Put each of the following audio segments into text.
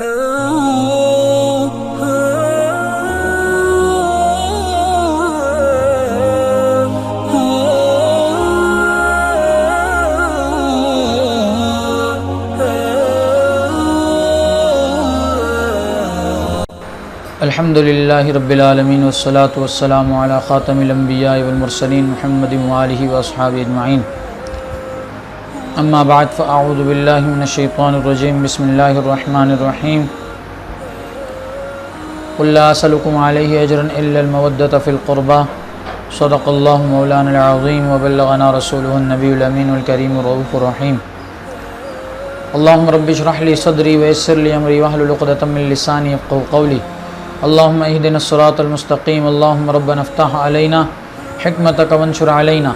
الحمد للہ رب العالمین والصلاة والسلام علی خاتم الانبیاء والمرسلین محمد وآلہ واصحابہ اجمعین اما بعد فاعوذ باللہ من الشیطان الرجیم بسم اللہ الرحمن الرحیم قل لا اسألکم علیہ اجرا الا المودۃ فی القربى صدق اللہ مولانا العظیم وبلغنا رسولہ النبی الامین الکریم الرؤوف الرحیم اللہم رب اشرح لی صدری ویسر لی امری واحلل عقدۃ من لسانی یفقهوا قولی اللہم اہدنا الصراط المستقیم اللہم ربنا افتح علینا حکمتک وانشر علینا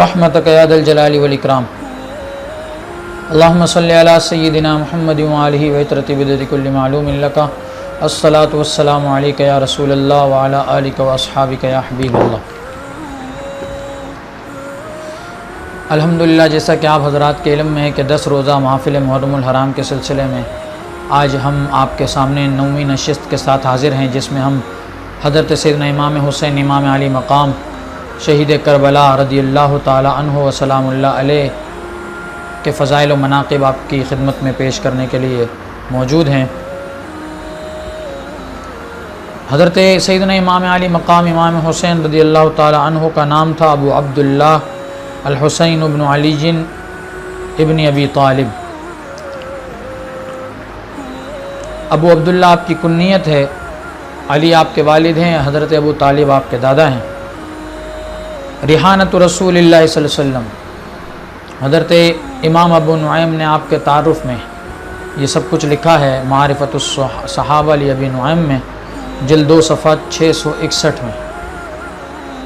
رحمتک یا ذا الجلال والاکرام اللہم صلی علی سیدنا محمد وآلہ وعطرۃ بدعۃ کل معلوم لک الصلاۃ والسلام علیک یا رسول اللہ وعلی آلک واصحابک یا حبیب اللہ۔ الحمدللہ، جیسا کہ آپ حضرات کے علم میں ہے کہ 10 روزہ محافل محرم الحرام کے سلسلے میں آج ہم آپ کے سامنے 9ویں نشست کے ساتھ حاضر ہیں، جس میں ہم حضرت سیدنا امام حسین امام علی مقام شہید کربلا رضی اللہ تعالی عنہ و سلام اللہ علیہ کے فضائل و مناقب آپ کی خدمت میں پیش کرنے کے لیے موجود ہیں۔ حضرت سیدنا امام علی مقام امام حسین رضی اللہ تعالی عنہ کا نام تھا ابو عبداللہ الحسین ابن علی ابن ابی طالب۔ ابو عبداللہ آپ کی کنیت ہے، علی آپ کے والد ہیں، حضرت ابو طالب آپ کے دادا ہیں۔ ریحانۃ رسول اللہ صلی اللہ علیہ وسلم، حضرت امام ابو نعیم نے آپ کے تعارف میں یہ سب کچھ لکھا ہے، معرفت الصحابہ ابی نعیم میں جلد 2 صفحہ 661 میں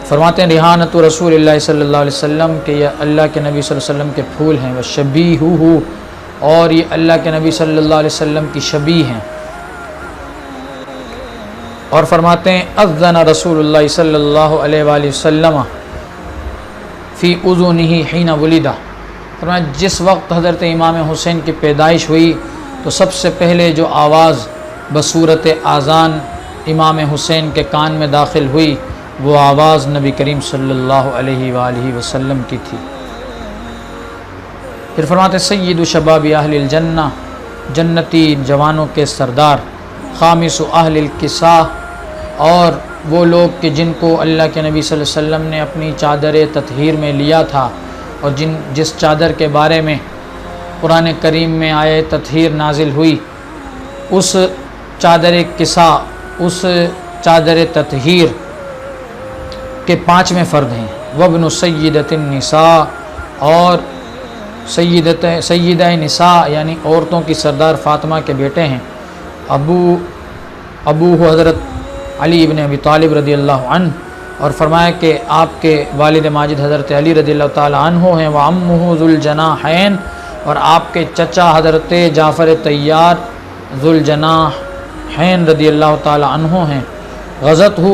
فرماتے ہیں ریحانۃ رسول اللہ صلی اللہ علیہ وسلم کہ یہ اللہ کے نبی صلی اللہ علیہ وسلم کے پھول ہیں، وشبیہہ، اور یہ اللہ کے نبی صلی اللہ علیہ وسلم کی شبیہ ہیں۔ اور فرماتے ہیں اذن رسول اللہ صلی اللہ علیہ وآلہ وسلم فی اذنہ حین ولد، فرمایا جس وقت حضرت امام حسین کی پیدائش ہوئی تو سب سے پہلے جو آواز بصورت اذان امام حسین کے کان میں داخل ہوئی وہ آواز نبی کریم صلی اللہ علیہ وآلہ وسلم کی تھی۔ پھر فرماتے سید شباب اہل الجنہ، جنتی جوانوں کے سردار، خامس اہل الکساء، اور وہ لوگ کہ جن کو اللہ کے نبی صلی اللہ علیہ وسلم نے اپنی چادر تطہیر میں لیا تھا، اور جس چادر کے بارے میں قرآن کریم میں آیہ تطہیر نازل ہوئی، اس چادر کساء، اس چادر تطہیر کے 5ویں فرد ہیں۔ وابن سیدۃ النساء، اور سیدہ نساء یعنی عورتوں کی سردار فاطمہ کے بیٹے ہیں۔ ابو حضرت علی ابن ابی طالب رضی اللہ عنہ، اور فرمایا کہ آپ کے والد ماجد حضرت علی رضی اللہ تعالی عنہ ہیں، وعمہ ذو الجناحین، اور آپ کے چچا حضرت جعفر طیار ذو الجناحین رضی اللہ تعالی عنہ ہیں۔ غزتہ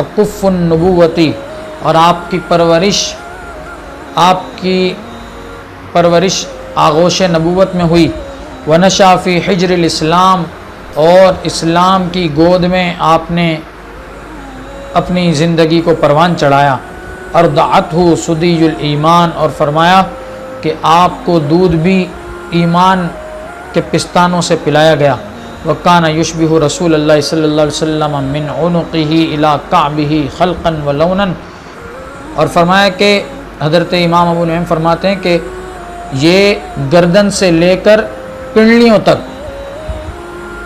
اکف النبوتی، اور آپ کی پرورش آغوش نبوت میں ہوئی۔ ونشا فی حجر الاسلام، اور اسلام کی گود میں آپ نے اپنی زندگی کو پروان چڑھایا۔ ارضعتہ ثدی الایمان، اور فرمایا کہ آپ کو دودھ بھی ایمان کے پستانوں سے پلایا گیا۔ وکان یشبہ رسول اللہ صلی اللہ علیہ وسلم من عنقہ الی کعبہ خلقا ولونا، اور فرمایا کہ حضرت امام ابو نعیم فرماتے ہیں کہ یہ گردن سے لے کر پنڈلیوں تک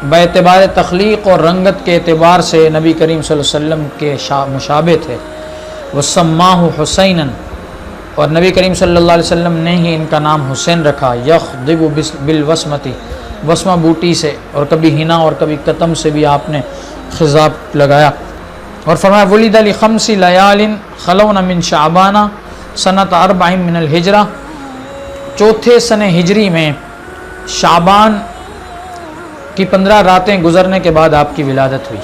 باعتبار تخلیق اور رنگت کے اعتبار سے نبی کریم صلی اللہ علیہ وسلم کے مشابہ تھے۔ وسماہ حسینا، اور نبی کریم صلی اللہ علیہ وسلم نے ہی ان کا نام حسین رکھا۔ یخضب بالوسمتی، وسمہ بوٹی سے، اور کبھی ہنا اور کبھی قتم سے بھی آپ نے خضاب لگایا۔ اور فرمایا ولد لخمس لیال خلون من شعبان سنۃ 4 من الہجرہ، 4 سن ہجری میں شعبان کی 15 راتیں گزرنے کے بعد آپ کی ولادت ہوئی۔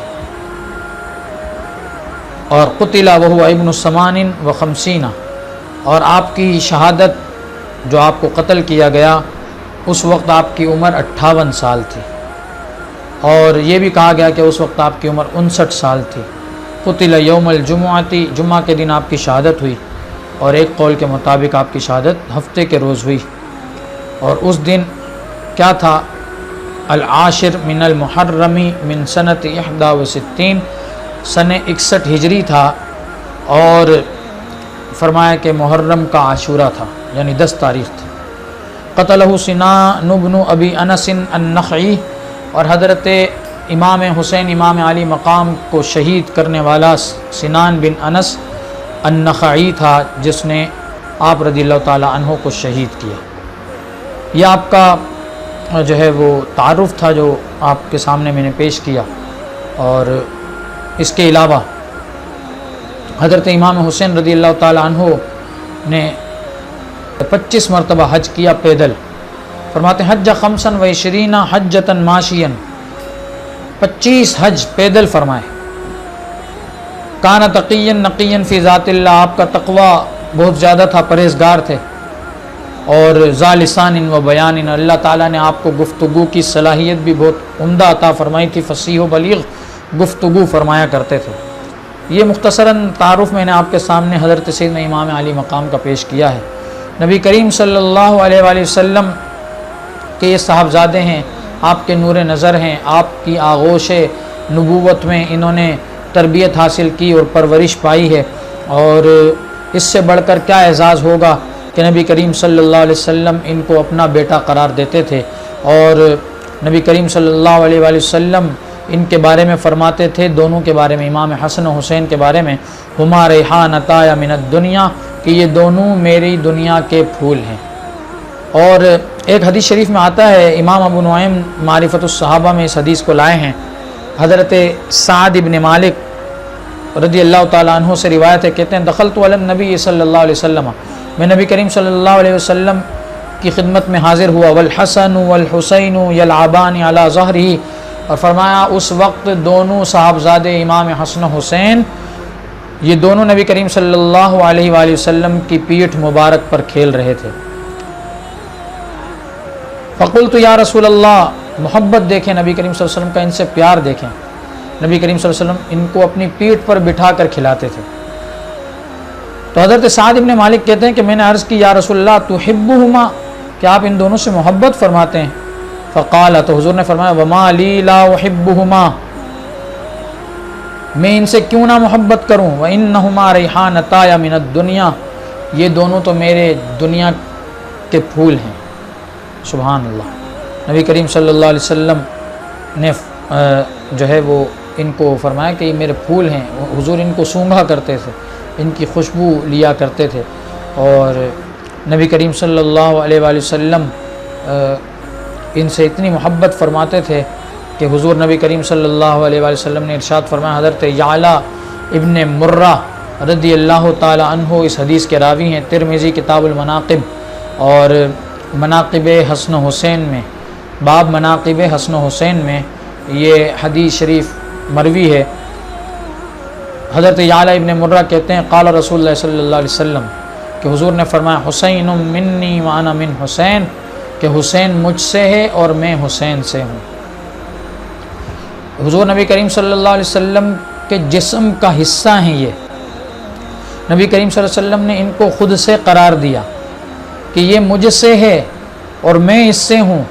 اور قتل وهو ابن 58، اور آپ کی شہادت جو آپ کو قتل کیا گیا اس وقت آپ کی عمر 58 سال تھی، اور یہ بھی کہا گیا کہ اس وقت آپ کی عمر 59 سال تھی۔ قتل یوم الجمعۃ، جمعہ کے دن آپ کی شہادت ہوئی، اور ایک قول کے مطابق آپ کی شہادت ہفتے کے روز ہوئی، اور اس دن کیا تھا؟ العاشر من المحرم من سنت 61، سن 61 ہجری تھا، اور فرمایا کہ محرم کا عاشورہ تھا، یعنی 10 تاریخ تھی۔ قتلہ سنان بن ابی انس النخعی، اور حضرت امام حسین امام علی مقام کو شہید کرنے والا سنان بن انس النخعی تھا، جس نے آپ رضی اللہ تعالیٰ عنہ کو شہید کیا۔ یہ آپ کا جو ہے وہ تعارف تھا جو آپ کے سامنے میں نے پیش کیا، اور اس کے علاوہ حضرت امام حسین رضی اللہ تعالیٰ عنہ نے 25 مرتبہ حج کیا پیدل۔ فرماتے ہیں حج 25 حجۃ ماشیا، 25 حج پیدل فرمائے۔ کان تقیا نقیا فی ذات اللہ، آپ کا تقوی بہت زیادہ تھا، پرہیزگار تھے، اور ذا لسان و بیان، اللہ تعالیٰ نے آپ کو گفتگو کی صلاحیت بھی بہت عمدہ عطا فرمائی تھی، فصیح و بلیغ گفتگو فرمایا کرتے تھے۔ یہ مختصراً تعارف میں نے آپ کے سامنے حضرت سیدنا امام علی مقام کا پیش کیا ہے۔ نبی کریم صلی اللہ علیہ وآلہ وسلم کے یہ صاحبزادے ہیں، آپ کے نور نظر ہیں، آپ کی آغوش نبوت میں انہوں نے تربیت حاصل کی اور پرورش پائی ہے، اور اس سے بڑھ کر کیا اعزاز ہوگا کہ نبی کریم صلی اللہ علیہ وسلم ان کو اپنا بیٹا قرار دیتے تھے، اور نبی کریم صلی اللہ علیہ وآلہ وسلم ان کے بارے میں فرماتے تھے، دونوں کے بارے میں، امام حسن و حسین کے بارے میں، ہما ریحانتا من الدنیا، کہ یہ دونوں میری دنیا کے پھول ہیں۔ اور ایک حدیث شریف میں آتا ہے، امام ابو نعیم معرفت الصحابہ میں اس حدیث کو لائے ہیں، حضرت سعد ابن مالک رضی اللہ تعالیٰ عنہ سے روایت ہے، کہتے ہیں دخلت علی النبی صلی اللہ علیہ وسلم، میں نبی کریم صلی اللہ علیہ وسلم کی خدمت میں حاضر ہوا، والحسن والحسین یلعبان علی ظہرہ، اور فرمایا اس وقت دونوں صاحبزادے امام حسن حسین یہ دونوں نبی کریم صلی اللہ علیہ وآلہ وسلم کی پیٹھ مبارک پر کھیل رہے تھے۔ فقلت یا رسول اللہ، محبت دیکھیں نبی کریم صلی اللہ علیہ وسلم کا، ان سے پیار دیکھیں، نبی کریم صلی اللہ علیہ وسلم ان کو اپنی پیٹھ پر بٹھا کر کھلاتے تھے۔ تو حضرت سعد ابن مالک کہتے ہیں کہ میں نے عرض کی یا رسول اللہ تحبہما، کہ آپ ان دونوں سے محبت فرماتے ہیں؟ فقال، تو حضور نے فرمایا وما لی لا احبہما، میں ان سے کیوں نہ محبت کروں، وانہما ریحانتا من الدنیا، یہ دونوں تو میرے دنیا کے پھول ہیں۔ سبحان اللہ۔ نبی کریم صلی اللہ علیہ وسلم نے جو ہے وہ ان کو فرمایا کہ یہ میرے پھول ہیں، حضور ان کو سونگھا کرتے تھے، ان کی خوشبو لیا کرتے تھے، اور نبی کریم صلی اللہ علیہ وآلہ وسلم ان سے اتنی محبت فرماتے تھے کہ حضور نبی کریم صلی اللہ علیہ وآلہ وسلم نے ارشاد فرمایا، حضرت یعلا ابن مرہ رضی اللہ تعالی عنہ اس حدیث کے راوی ہیں، ترمذی کتاب المناقب اور مناقب حسن حسین میں، باب مناقب حسن حسین میں یہ حدیث شریف مروی ہے۔ حضرت یعلا ابن مرہ کہتے ہیں قال رسول اللہ صلی اللہ علیہ وسلم، کہ حضور نے فرمایا حسین منی وانا من حسین، کہ حسین مجھ سے ہے اور میں حسین سے ہوں۔ حضور نبی کریم صلی اللہ علیہ وسلم کے جسم کا حصہ ہیں یہ، نبی کریم صلی اللہ علیہ وسلم نے ان کو خود سے قرار دیا کہ یہ مجھ سے ہے اور میں اس سے ہوں۔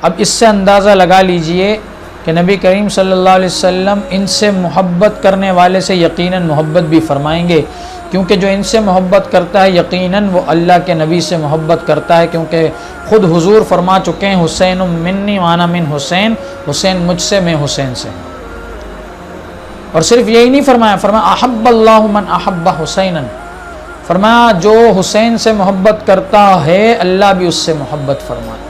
اب اس سے اندازہ لگا لیجئے کہ نبی کریم صلی اللہ علیہ وسلم ان سے محبت کرنے والے سے یقیناً محبت بھی فرمائیں گے، کیونکہ جو ان سے محبت کرتا ہے یقیناً وہ اللہ کے نبی سے محبت کرتا ہے، کیونکہ خود حضور فرما چکے ہیں حسین منی وانا من حسین، حسین مجھ سے میں حسین سے۔ اور صرف یہی نہیں فرمایا، فرمایا احب اللہ من احب حسینا، فرمایا جو حسین سے محبت کرتا ہے اللہ بھی اس سے محبت فرماتا،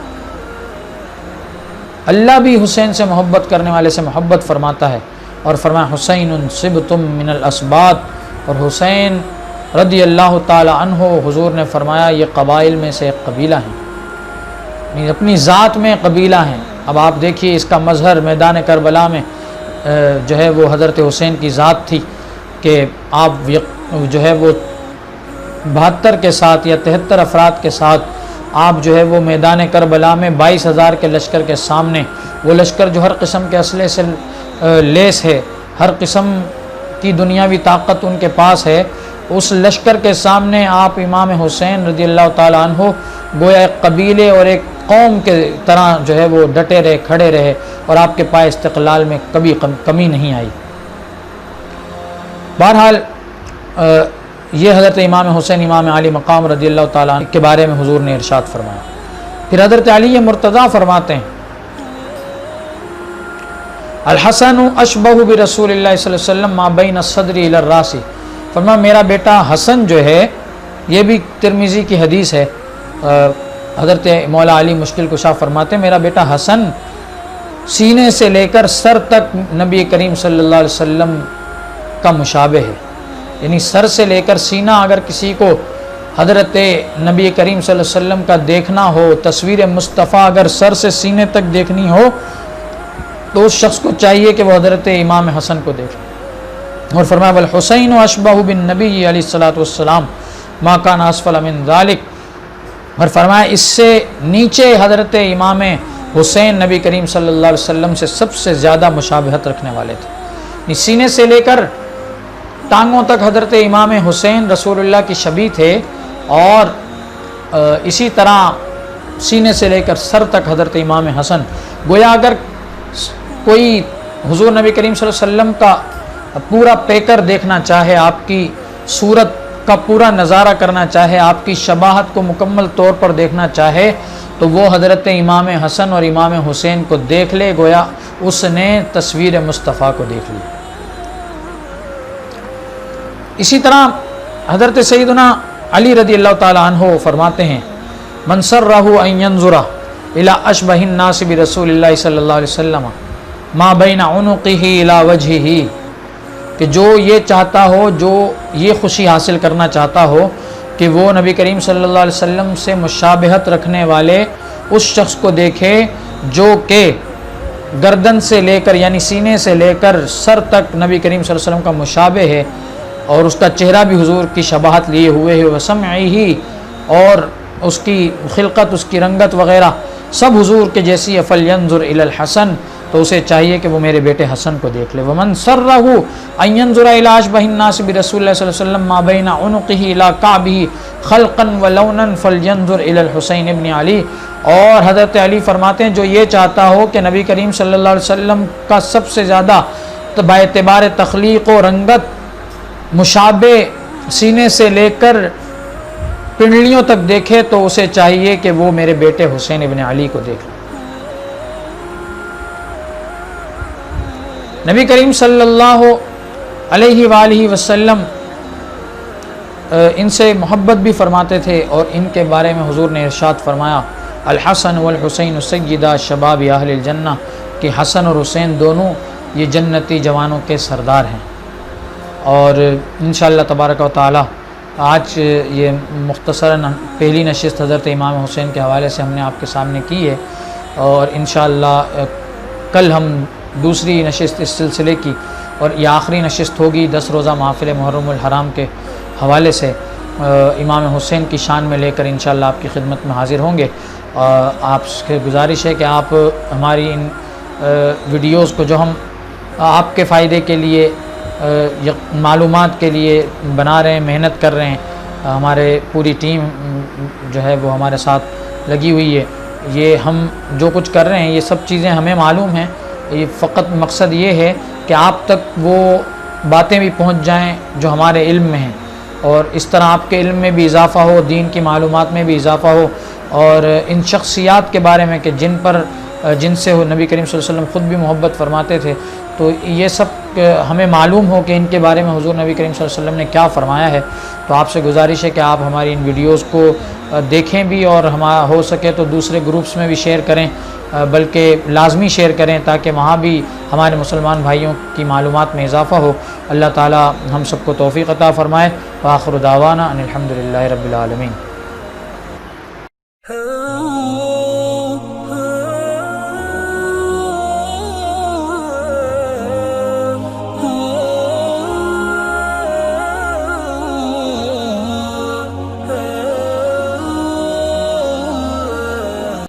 اللہ بھی حسین سے محبت کرنے والے سے محبت فرماتا ہے۔ اور فرمایا حسین صبتم من الاسباط، اور حسین رضی اللہ تعالی عنہ حضور نے فرمایا یہ قبائل میں سے ایک قبیلہ ہیں، اپنی ذات میں قبیلہ ہیں۔ اب آپ دیکھیے اس کا مظہر میدان کربلا میں جو ہے وہ حضرت حسین کی ذات تھی کہ آپ جو ہے وہ 72 کے ساتھ یا 73 افراد کے ساتھ آپ جو ہے وہ میدان کربلا میں 22,000 کے لشکر کے سامنے، وہ لشکر جو ہر قسم کے اسلحے سے لیس ہے، ہر قسم کی دنیاوی طاقت ان کے پاس ہے، اس لشکر کے سامنے آپ امام حسین رضی اللہ تعالیٰ عنہ گویا ایک قبیلے اور ایک قوم کے طرح جو ہے وہ ڈٹے رہے، کھڑے رہے، اور آپ کے پائے استقلال میں کبھی کمی نہیں آئی۔ بہرحال یہ حضرت امام حسین امام علی مقام رضی اللہ تعالیٰ عنہ کے بارے میں حضور نے ارشاد فرمایا۔ پھر حضرت علی مرتضیٰ فرماتے ہیں الحسن اشبہ برسول اللہ صلی اللہ علیہ وسلم ما بین الصدر الی الراس، فرمایا میرا بیٹا حسن جو ہے، یہ بھی ترمذی کی حدیث ہے، حضرت مولا علی مشکل کشا فرماتے ہیں میرا بیٹا حسن سینے سے لے کر سر تک نبی کریم صلی اللہ علیہ وسلم کا مشابہ ہے، یعنی سر سے لے کر سینہ اگر کسی کو حضرت نبی کریم صلی اللہ علیہ وسلم کا دیکھنا ہو، تصویر مصطفیٰ اگر سر سے سینے تک دیکھنی ہو تو اس شخص کو چاہیے کہ وہ حضرت امام حسن کو دیکھے۔ اور فرمایا والحسین اشبہ بالنبی علیہ الصلوۃ والسلام ما کان اسفل من ذلک، اور فرمایا اس سے نیچے حضرت امام حسین نبی کریم صلی اللہ علیہ وسلم سے سب سے زیادہ مشابہت رکھنے والے تھے، سینے سے لے کر ٹانگوں تک حضرت امام حسین رسول اللہ کی شبیہ تھے، اور اسی طرح سینے سے لے کر سر تک حضرت امام حسن، گویا اگر کوئی حضور نبی کریم صلی اللہ علیہ وسلم کا پورا پیکر دیکھنا چاہے، آپ کی صورت کا پورا نظارہ کرنا چاہے، آپ کی شباہت کو مکمل طور پر دیکھنا چاہے تو وہ حضرت امام حسن اور امام حسین کو دیکھ لے، گویا اس نے تصویر مصطفیٰ کو دیکھ لی۔ اسی طرح حضرت سیدنا علی رضی اللہ تعالیٰ عنہ فرماتے ہیں من سرہ ان ینظر الی اشبہ الناس برسول اللہ صلی اللہ علیہ وسلم ما بین عنقہ الی وجہہ، کہ جو یہ چاہتا ہو، جو یہ خوشی حاصل کرنا چاہتا ہو کہ وہ نبی کریم صلی اللہ علیہ وسلم سے مشابہت رکھنے والے اس شخص کو دیکھے جو کہ گردن سے لے کر یعنی سینے سے لے کر سر تک نبی کریم صلی اللہ علیہ وسلم کا مشابہ ہے، اور اس کا چہرہ بھی حضور کی شباہت لیے ہوئے ہے، وسمعہ، اور اس کی خلقت، اس کی رنگت وغیرہ سب حضور کے جیسی ہے، فلینظر الی الحسن، تو اسے چاہیے کہ وہ میرے بیٹے حسن کو دیکھ لے۔ ومن سرہ ان ینظر الی اشبہ الناس برسول اللہ صلی اللہ علیہ وسلم ما بین عنقہ الی کعبہ خلقا ولونا فلینظر الی الحسین ابن علی، اور حضرت علی فرماتے ہیں جو یہ چاہتا ہو کہ نبی کریم صلی اللہ علیہ وسلم کا سب سے زیادہ باعتبار تخلیق و رنگت مشابہ سینے سے لے کر پنڈلیوں تک دیکھے تو اسے چاہیے کہ وہ میرے بیٹے حسین ابن علی کو دیکھ لے۔ نبی کریم صلی اللہ علیہ وآلہ وسلم ان سے محبت بھی فرماتے تھے، اور ان کے بارے میں حضور نے ارشاد فرمایا الحسن والحسین سیدا شباب اہل الجنہ، کہ حسن اور حسین دونوں یہ جنتی جوانوں کے سردار ہیں۔ اور انشاءاللہ تبارک و تعالی آج یہ مختصراً پہلی نشست حضرت امام حسین کے حوالے سے ہم نے آپ کے سامنے کی ہے، اور انشاءاللہ کل ہم دوسری نشست اس سلسلے کی اور یہ آخری نشست ہوگی 10 روزہ محافل محرم الحرام کے حوالے سے، امام حسین کی شان میں لے کر انشاءاللہ آپ کی خدمت میں حاضر ہوں گے۔ آپ سے گزارش ہے کہ آپ ہماری ان ویڈیوز کو جو ہم آپ کے فائدے کے لیے معلومات کے لیے بنا رہے ہیں، محنت کر رہے ہیں، ہمارے پوری ٹیم جو ہے وہ ہمارے ساتھ لگی ہوئی ہے، یہ ہم جو کچھ کر رہے ہیں یہ سب چیزیں ہمیں معلوم ہیں، یہ فقط مقصد یہ ہے کہ آپ تک وہ باتیں بھی پہنچ جائیں جو ہمارے علم میں ہیں، اور اس طرح آپ کے علم میں بھی اضافہ ہو، دین کی معلومات میں بھی اضافہ ہو، اور ان شخصیات کے بارے میں کہ جن سے نبی کریم صلی اللہ علیہ وسلم خود بھی محبت فرماتے تھے، تو یہ سب ہمیں معلوم ہو کہ ان کے بارے میں حضور نبی کریم صلی اللہ علیہ وسلم نے کیا فرمایا ہے۔ تو آپ سے گزارش ہے کہ آپ ہماری ان ویڈیوز کو دیکھیں بھی، اور ہو سکے تو دوسرے گروپس میں بھی شیئر کریں، بلکہ لازمی شیئر کریں تاکہ وہاں بھی ہمارے مسلمان بھائیوں کی معلومات میں اضافہ ہو۔ اللہ تعالی ہم سب کو توفیق عطا فرمائے۔ وآخر دعوانا ان الحمد للہ رب العالمین۔